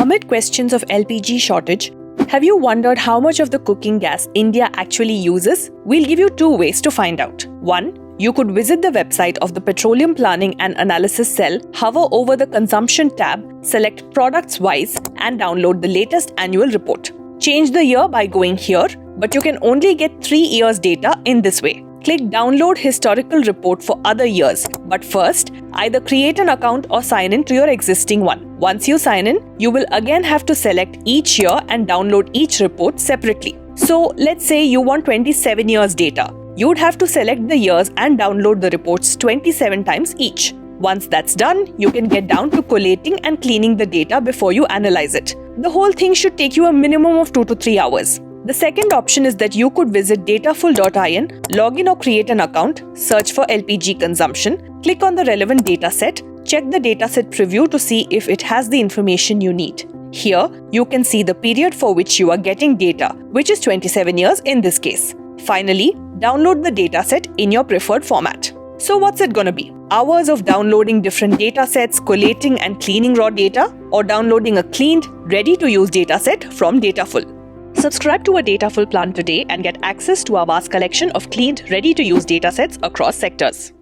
Amid questions of LPG shortage, have you wondered how much of the cooking gas India actually uses? We'll give you two ways to find out. One, you could visit the website of the Petroleum Planning and Analysis Cell, hover over the Consumption tab, select Products Wise, and download the latest annual report. Change the year by going here, but you can only get 3 years data in this way. Click Download Historical Report for other years. But first, either create an account or sign in to your existing one. Once you sign in, you will again have to select each year and download each report separately. So, let's say you want 27 years data. You'd have to select the years and download the reports 27 times each. Once that's done, you can get down to collating and cleaning the data before you analyze it. The whole thing should take you a minimum of 2 to 3 hours. The second option is that you could visit dataful.in, log in or create an account, search for LPG consumption, click on the relevant dataset, check the dataset preview to see if it has the information you need. Here, you can see the period for which you are getting data, which is 27 years in this case. Finally, download the dataset in your preferred format. So what's it gonna be? Hours of downloading different datasets, collating and cleaning raw data, or downloading a cleaned, ready-to-use dataset from Dataful? Subscribe to a Dataful plan today and get access to our vast collection of cleaned, ready-to-use datasets across sectors.